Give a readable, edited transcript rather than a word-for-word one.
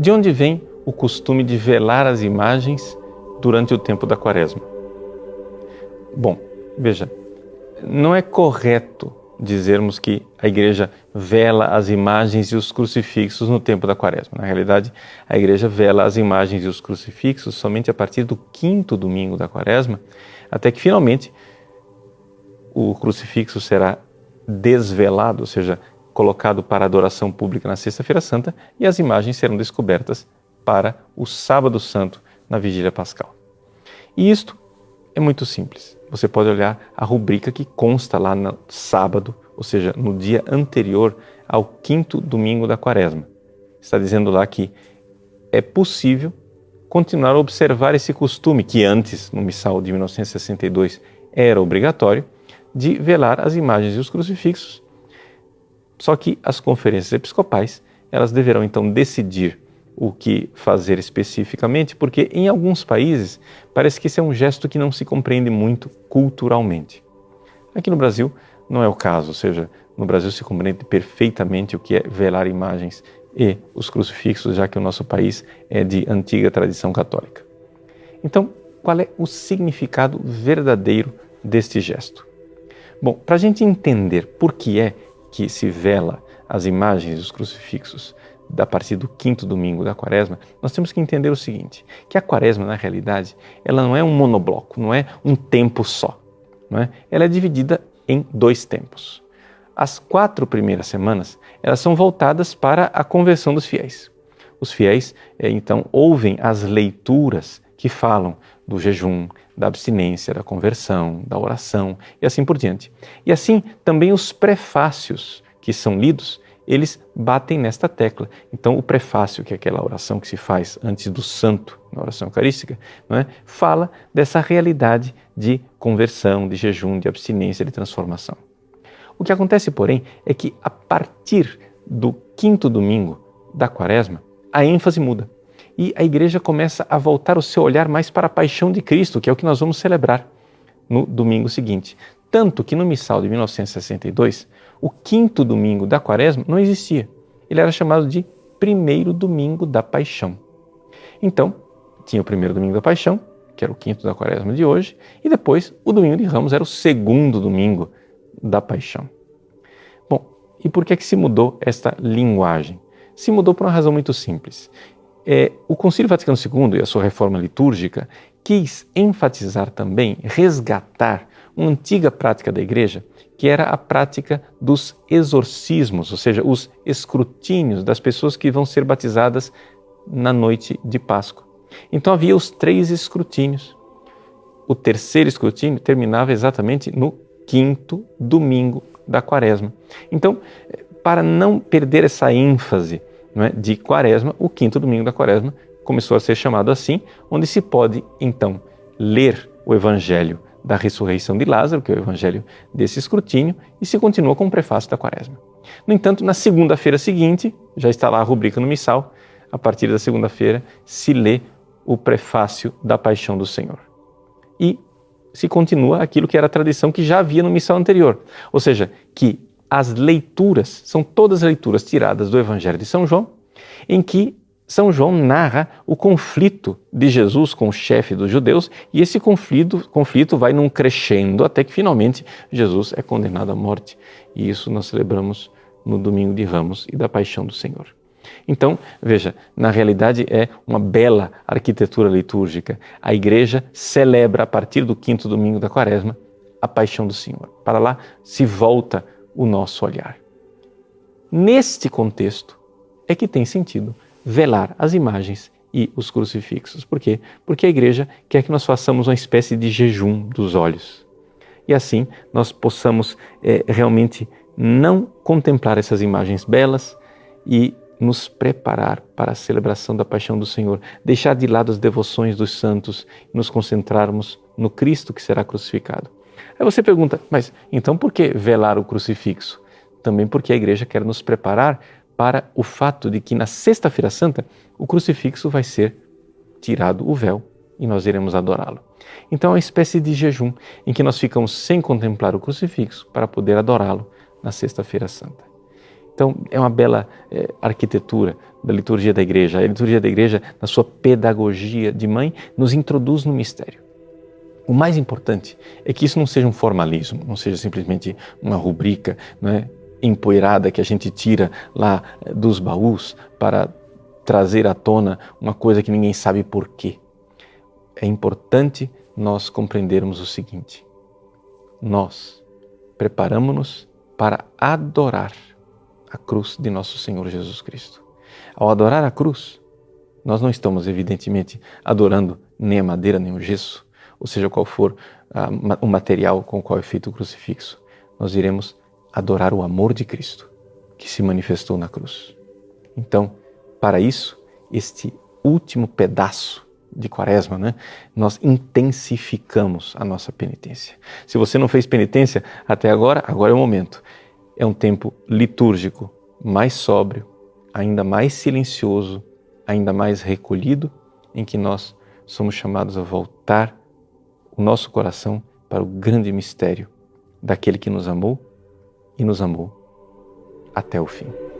De onde vem o costume de velar as imagens durante o tempo da Quaresma? Bom, veja, não é correto dizermos que a Igreja vela as imagens e os crucifixos no tempo da Quaresma. Na realidade, a Igreja vela as imagens e os crucifixos somente a partir do 5º domingo da Quaresma, até que finalmente o crucifixo será desvelado, ou seja, colocado para adoração pública na Sexta-feira Santa, e as imagens serão descobertas para o Sábado Santo, na Vigília Pascal. E isto é muito simples. Você pode olhar a rubrica que consta lá no sábado, ou seja, no dia anterior ao 5º domingo da Quaresma. Está dizendo lá que é possível continuar a observar esse costume, que antes, no Missal de 1962, era obrigatório, de velar as imagens e os crucifixos. Só que as conferências episcopais, elas deverão então decidir o que fazer especificamente, porque em alguns países parece que esse é um gesto que não se compreende muito culturalmente. Aqui no Brasil não é o caso, ou seja, no Brasil se compreende perfeitamente o que é velar imagens e os crucifixos, já que o nosso país é de antiga tradição católica. Então, qual é o significado verdadeiro deste gesto? Bom, para a gente entender por que é que se vela as imagens e os crucifixos a partir do 5º domingo da Quaresma, nós temos que entender o seguinte, que a Quaresma, na realidade, ela não é um monobloco, não é um tempo só, não é? Ela é dividida em 2 tempos. As 4 primeiras semanas, elas são voltadas para a conversão dos fiéis. Os fiéis, então, ouvem as leituras que falam do jejum, da abstinência, da conversão, da oração e assim por diante. E assim, também os prefácios que são lidos, eles batem nesta tecla. Então, o prefácio, que é aquela oração que se faz antes do santo, na oração eucarística, não é? Fala dessa realidade de conversão, de jejum, de abstinência, de transformação. O que acontece, porém, é que a partir do 5º domingo da Quaresma, a ênfase muda. E a Igreja começa a voltar o seu olhar mais para a paixão de Cristo, que é o que nós vamos celebrar no domingo seguinte. Tanto que no Missal de 1962, o 5º domingo da Quaresma não existia. Ele era chamado de 1º domingo da Paixão. Então, tinha o 1º domingo da Paixão, que era o 5º da Quaresma de hoje, e depois o domingo de Ramos era o 2º domingo da Paixão. Bom, e por que se mudou esta linguagem? Se mudou por uma razão muito simples. O Concílio Vaticano II e a sua reforma litúrgica quis enfatizar também, resgatar uma antiga prática da Igreja, que era a prática dos exorcismos, ou seja, os escrutínios das pessoas que vão ser batizadas na noite de Páscoa. Então havia os 3 escrutínios. O 3º escrutínio terminava exatamente no 5º domingo da Quaresma. Então, para não perder essa ênfase, não é, de Quaresma, o 5º domingo da Quaresma começou a ser chamado assim, onde se pode, então, ler o Evangelho da ressurreição de Lázaro, que é o Evangelho desse escrutínio, e se continua com o prefácio da Quaresma. No entanto, na segunda-feira seguinte, já está lá a rubrica no Missal, a partir da segunda-feira se lê o prefácio da Paixão do Senhor. E se continua aquilo que era a tradição que já havia no Missal anterior, ou seja, que as leituras são todas leituras tiradas do Evangelho de São João, em que São João narra o conflito de Jesus com o chefe dos judeus, e esse conflito vai num crescendo até que finalmente Jesus é condenado à morte. E isso nós celebramos no Domingo de Ramos e da Paixão do Senhor. Então, veja, na realidade é uma bela arquitetura litúrgica. A Igreja celebra a partir do 5º domingo da Quaresma a Paixão do Senhor. Para lá se volta o nosso olhar. Neste contexto é que tem sentido velar as imagens e os crucifixos. Por quê? Porque a Igreja quer que nós façamos uma espécie de jejum dos olhos. E assim nós possamos realmente não contemplar essas imagens belas e nos preparar para a celebração da Paixão do Senhor, deixar de lado as devoções dos santos e nos concentrarmos no Cristo que será crucificado. Aí você pergunta, mas então por que velar o crucifixo? Também porque a Igreja quer nos preparar para o fato de que na Sexta-feira Santa o crucifixo vai ser tirado o véu e nós iremos adorá-lo. Então é uma espécie de jejum em que nós ficamos sem contemplar o crucifixo para poder adorá-lo na Sexta-feira Santa. Então é uma bela arquitetura da liturgia da igreja. A liturgia da igreja, na sua pedagogia de mãe, nos introduz no mistério. O mais importante é que isso não seja um formalismo, não seja simplesmente uma rubrica, não é, empoeirada que a gente tira lá dos baús para trazer à tona uma coisa que ninguém sabe por quê. É importante nós compreendermos o seguinte: nós preparamos-nos para adorar a cruz de nosso Senhor Jesus Cristo. Ao adorar a cruz, nós não estamos evidentemente adorando nem a madeira nem o gesso, ou seja, qual for o material com o qual é feito o crucifixo. Nós iremos adorar o amor de Cristo, que se manifestou na cruz. Então, para isso, este último pedaço de Quaresma, né, nós intensificamos a nossa penitência. Se você não fez penitência até agora, agora é o momento. É um tempo litúrgico mais sóbrio, ainda mais silencioso, ainda mais recolhido, em que nós somos chamados a voltar o nosso coração para o grande mistério daquele que nos amou e nos amou até o fim.